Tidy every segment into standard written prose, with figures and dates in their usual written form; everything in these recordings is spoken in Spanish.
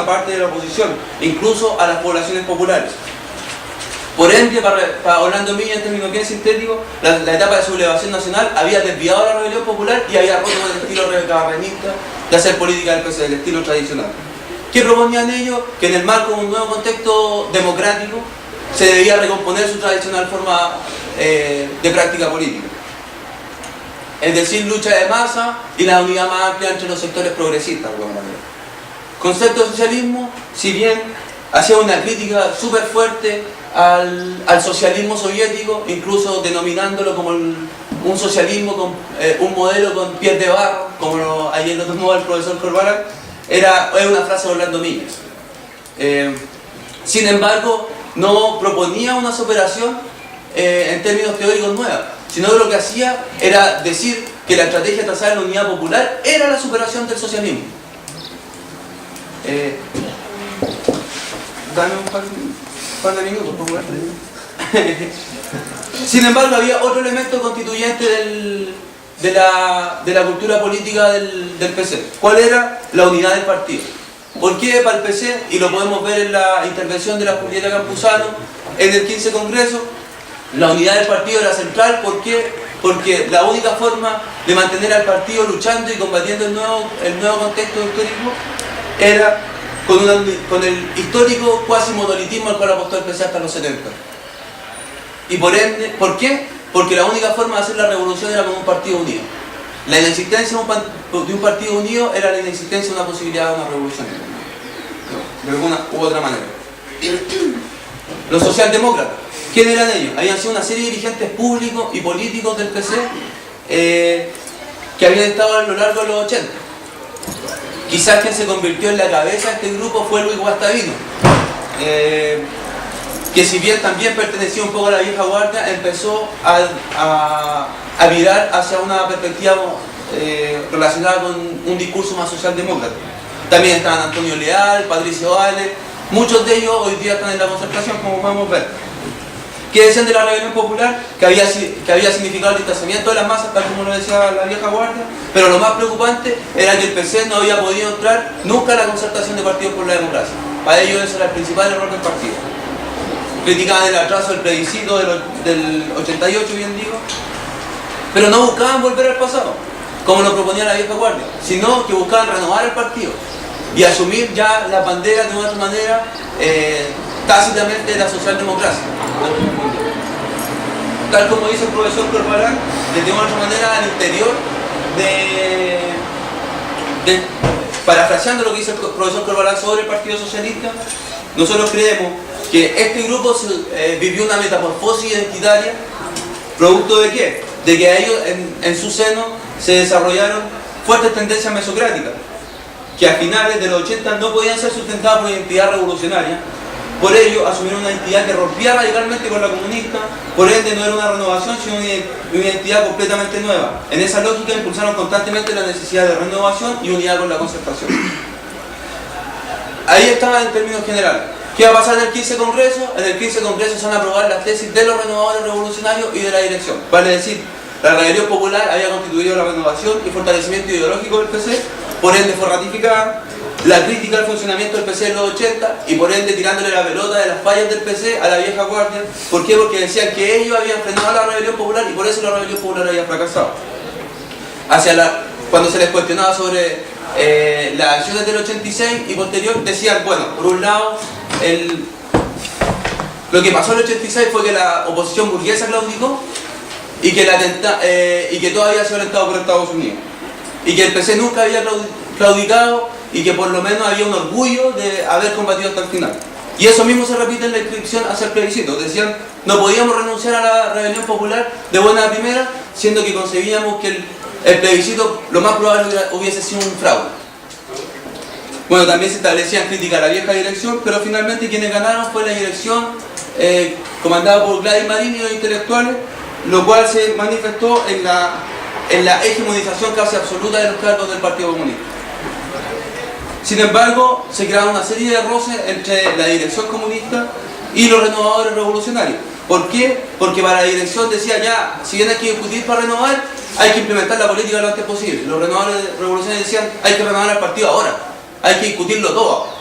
parte de la oposición, incluso a las poblaciones populares. Por ende, para Orlando Miño, en términos bien sintéticos, la etapa de sublevación nacional había desviado la rebelión popular y había roto con el estilo recabarrenista de hacer política del PC, del estilo tradicional. ¿Qué proponían ellos? Que en el marco de un nuevo contexto democrático se debía recomponer su tradicional forma de práctica política. Es decir, lucha de masa y la unidad más amplia entre los sectores progresistas, de alguna manera. Concepto de socialismo, si bien hacía una crítica súper fuerte al socialismo soviético, incluso denominándolo como un socialismo, con, un modelo con pies de barro, como ayer lo tomó el profesor Corbalán, es una frase de Orlando Miño. Sin embargo, no proponía una superación en términos teóricos nueva, sino que lo que hacía era decir que la estrategia trazada en la unidad popular era la superación del socialismo. Dame un par de minutos, por favor. Sin embargo, había otro elemento constituyente de la cultura política del PC. ¿Cuál era? La unidad del partido. ¿Por qué para el PC? Y lo podemos ver en la intervención de la Julieta Campuzano en el 15 Congreso. La unidad del partido era central. ¿Por qué? Porque la única forma de mantener al partido luchando y combatiendo el nuevo contexto histórico era con el histórico cuasi monolitismo al cual apostó el PC hasta los 70. Y por ende, ¿por qué? Porque la única forma de hacer la revolución era con un partido unido. La inexistencia de un partido unido era la inexistencia de una posibilidad de una revolución. De alguna u otra manera. Los socialdemócratas, ¿quién eran ellos? Habían sido una serie de dirigentes públicos y políticos del PC que habían estado a lo largo de los 80. Quizás quien se convirtió en la cabeza de este grupo fue Luis Guastavino, que si bien también pertenecía un poco a la vieja guardia, empezó a virar hacia una perspectiva relacionada con un discurso más socialdemócrata. También estaban Antonio Leal, Patricio Vale, muchos de ellos hoy día están en la concertación, como podemos ver. ¿Qué decían de la rebelión popular? Que había significado el distanciamiento de las masas, tal como lo decía la vieja guardia, pero lo más preocupante era que el PC no había podido entrar nunca a la concertación de partidos por la democracia. Para ellos ese era el principal error del partido. Criticaban el atraso del plebiscito del 88, bien digo, pero no buscaban volver al pasado, como lo proponía la vieja guardia, sino que buscaban renovar el partido y asumir ya la bandera de una otra manera, tácitamente de la socialdemocracia. Tal como dice el profesor Corbalán, de una otra manera al interior parafraseando lo que dice el profesor Corbalán sobre el Partido Socialista, nosotros creemos que este grupo vivió una metamorfosis identitaria, ¿producto de qué? De que a ellos en su seno se desarrollaron fuertes tendencias mesocráticas, que a finales de los 80 no podían ser sustentadas por identidad revolucionaria. Por ello, asumieron una identidad que rompía radicalmente con la comunista, por ende no era una renovación, sino una identidad completamente nueva. En esa lógica impulsaron constantemente la necesidad de renovación y unidad con la concertación. Ahí estaba en términos generales. ¿Qué va a pasar en el 15 Congreso? En el 15 Congreso se van a aprobar las tesis de los renovadores revolucionarios y de la dirección. Vale decir, la rebelión popular había constituido la renovación y fortalecimiento ideológico del PC, por ende fue ratificada. La crítica al funcionamiento del PC en los 80 y por ende tirándole la pelota de las fallas del PC a la vieja guardia. ¿Por qué? Porque decían que ellos habían frenado la rebelión popular y por eso la rebelión popular había fracasado. Cuando se les cuestionaba sobre las acciones del 86 y posterior, decían, bueno, por un lado, lo que pasó en el 86 fue que la oposición burguesa claudicó y que todo había sido alentado por Estados Unidos. Y que el PC nunca había claudicado y que por lo menos había un orgullo de haber combatido hasta el final. Y eso mismo se repite en la inscripción hacia el plebiscito. Decían, no podíamos renunciar a la rebelión popular de buena primera, siendo que concebíamos que el plebiscito lo más probable hubiese sido un fraude. Bueno, también se establecían críticas a la vieja dirección, pero finalmente quienes ganaron fue la dirección comandada por Gladys Marín y los intelectuales, lo cual se manifestó en la hegemonización casi absoluta de los cargos del Partido Comunista. Sin embargo, se crearon una serie de roces entre la dirección comunista y los renovadores revolucionarios. ¿Por qué? Porque para la dirección decía ya, si bien hay que discutir para renovar, hay que implementar la política lo antes posible. Los renovadores revolucionarios decían, hay que renovar el partido ahora, hay que discutirlo todo ahora.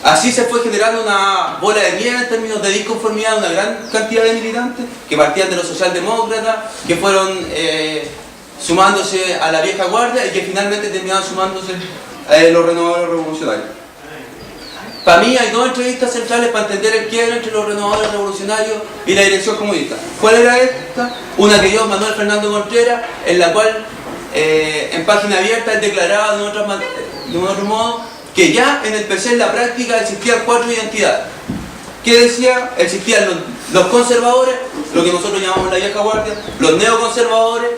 Así se fue generando una bola de nieve en términos de disconformidad de una gran cantidad de militantes que partían de los socialdemócratas, que fueron sumándose a la vieja guardia y que finalmente terminaron sumándose a los renovadores revolucionarios. Para mí hay dos entrevistas centrales para entender el quiebre entre los renovadores revolucionarios y la dirección comunista. ¿Cuál era esta? Una que dio Manuel Fernando Contreras, en la cual en página abierta él declaraba de un otro modo que ya en el PC en la práctica existían 4 identidades. ¿Qué decía? Existían los conservadores, lo que nosotros llamamos la vieja guardia, los neoconservadores,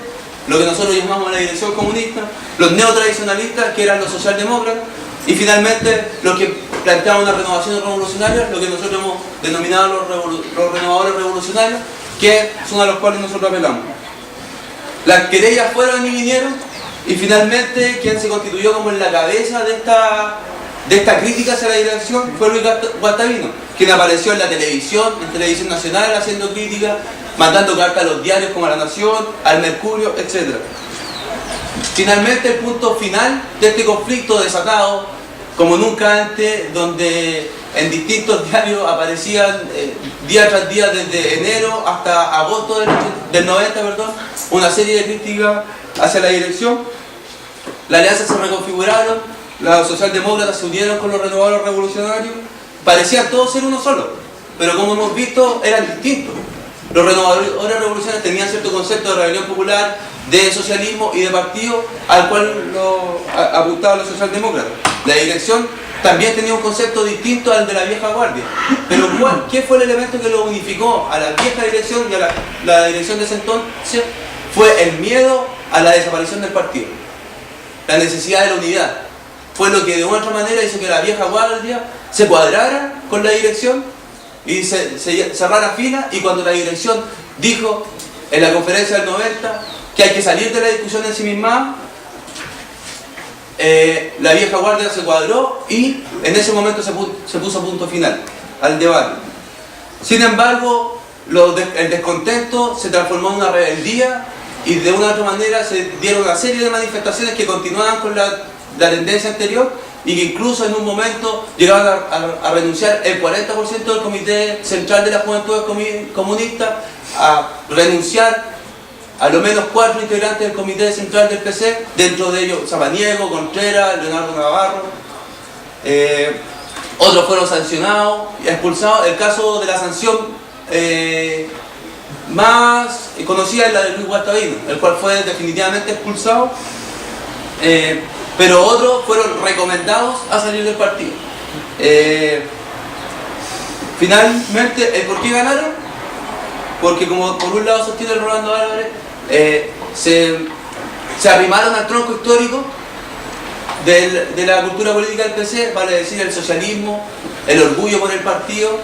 lo que nosotros llamamos la dirección comunista, los neotradicionalistas, que eran los socialdemócratas, y finalmente los que planteaban una renovación revolucionaria, lo que nosotros hemos denominado los renovadores revolucionarios, que son a los cuales nosotros apelamos. Las querellas fueron y vinieron, y finalmente quien se constituyó como en la cabeza de esta crítica hacia la dirección fue Luis Guastavino, quien apareció en la televisión, en Televisión Nacional, haciendo crítica, mandando cartas a los diarios como a La Nación, al Mercurio, etc. Finalmente, el punto final de este conflicto desatado, como nunca antes, donde en distintos diarios aparecían día tras día, desde enero hasta agosto del 90, una serie de críticas hacia la dirección. Las alianzas se reconfiguraron, los socialdemócratas se unieron con los renovadores revolucionarios, parecían todos ser uno solo, pero como hemos visto, eran distintos. Los renovadores revolucionarios tenían cierto concepto de rebelión popular, de socialismo y de partido, al cual apuntaban los socialdemócratas. La dirección también tenía un concepto distinto al de la vieja guardia. Pero ¿qué fue el elemento que lo unificó a la vieja dirección y a la dirección de ese entonces? Fue el miedo a la desaparición del partido, la necesidad de la unidad. Fue lo que de otra manera hizo que la vieja guardia se cuadrara con la dirección y se cerrara fila, y cuando la dirección dijo en la conferencia del 90 que hay que salir de la discusión en sí misma, la vieja guardia se cuadró y en ese momento se puso punto final al debate. Sin embargo, el descontento se transformó en una rebeldía y de una u otra manera se dieron una serie de manifestaciones que continuaban con la tendencia anterior, y que incluso en un momento llegaban a renunciar el 40% del Comité Central de la Juventud Comunista, a renunciar a lo menos 4 integrantes del Comité Central del PC, dentro de ellos Samaniego, Contreras, Leonardo Navarro. Otros fueron sancionados y expulsados. El caso de la sanción más conocida es la de Luis Guastavino, el cual fue definitivamente expulsado, pero otros fueron recomendados a salir del partido. Finalmente, ¿por qué ganaron? Porque, como por un lado sostiene Rolando Álvarez, se arrimaron al tronco histórico de la cultura política del PC, vale decir el socialismo, el orgullo por el partido,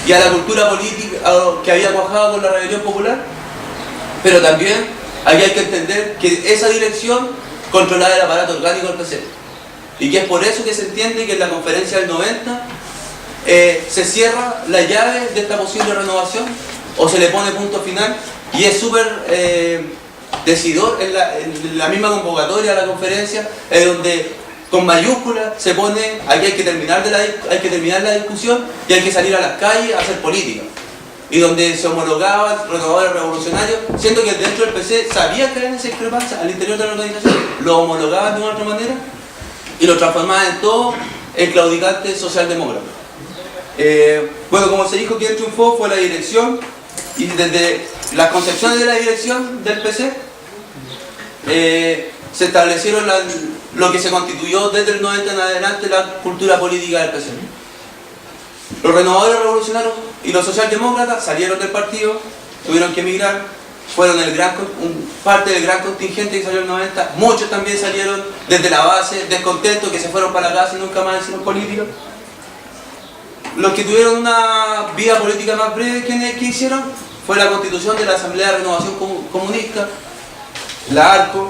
y a la cultura política que había cuajado con la rebelión popular. Pero también aquí hay que entender que esa dirección controlaba el aparato orgánico del PC, y que es por eso que se entiende que en la conferencia del 90 se cierra la llave de esta posible renovación, o se le pone punto final, y es súper decidor en la misma convocatoria a la conferencia, en donde con mayúsculas se pone: aquí hay que terminar la discusión y hay que salir a las calles a hacer política. Y donde se homologaban renovadores revolucionarios, siendo que dentro del PC sabía que había esa discrepancia al interior de la organización, lo homologaban de una otra manera y lo transformaban en todo el claudicante socialdemócrata. Bueno, como se dijo, quien triunfó fue la dirección, y desde las concepciones de la dirección del PC se establecieron lo que se constituyó desde el 90 en adelante la cultura política del PC. Los renovadores revolucionarios y los socialdemócratas salieron del partido, tuvieron que emigrar, fueron parte del gran contingente que salió en el 90. Muchos también salieron desde la base, descontentos, que se fueron para la casa y nunca más hicieron política. Los que tuvieron una vida política más breve que hicieron fue la constitución de la Asamblea de Renovación Comunista, la ARCO,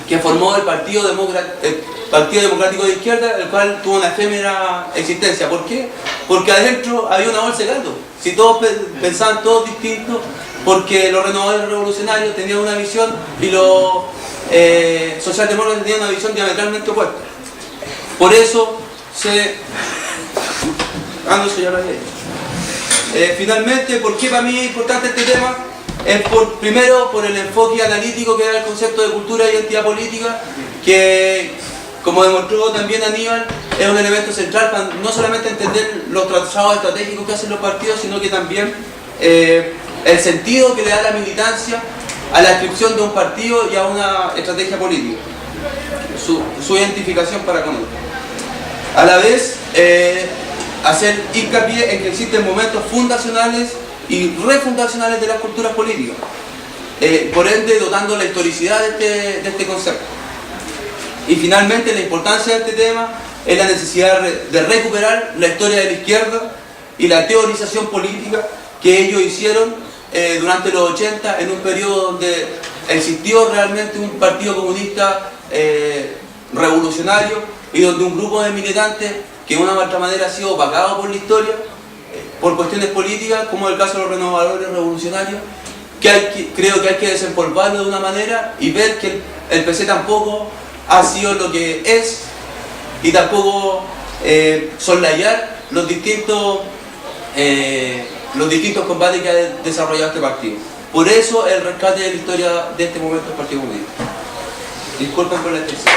que formó el Partido Democrático de Izquierda, el cual tuvo una efímera existencia. ¿Por qué? Porque adentro había una bolsa de caldo. Si todos pensaban todos distintos, porque los renovadores revolucionarios tenían una visión y los socialdemócratas tenían una visión diametralmente opuesta. Por eso se No, eso ya lo había dicho. Finalmente, ¿por qué para mí es importante este tema? Es primero por el enfoque analítico que da el concepto de cultura y identidad política, que, como demostró también Aníbal, es un elemento central para no solamente entender los trazados estratégicos que hacen los partidos, sino que también el sentido que le da la militancia a la inscripción de un partido y a una estrategia política, su identificación para con otro. A la vez, hacer hincapié en que existen momentos fundacionales y refundacionales de las culturas políticas, por ende dotando la historicidad de este concepto. Y finalmente la importancia de este tema es la necesidad de recuperar la historia de la izquierda y la teorización política que ellos hicieron durante los 80, en un periodo donde existió realmente un partido comunista revolucionario y donde un grupo de militantes que de una u otra manera ha sido opacado por la historia, por cuestiones políticas, como el caso de los renovadores revolucionarios, creo que hay que desempolvarlo de una manera y ver que el PC tampoco ha sido lo que es, y tampoco soslayar los distintos combates que ha desarrollado este partido. Por eso el rescate de la historia de este momento del Partido Comunista. Disculpen por la extensión.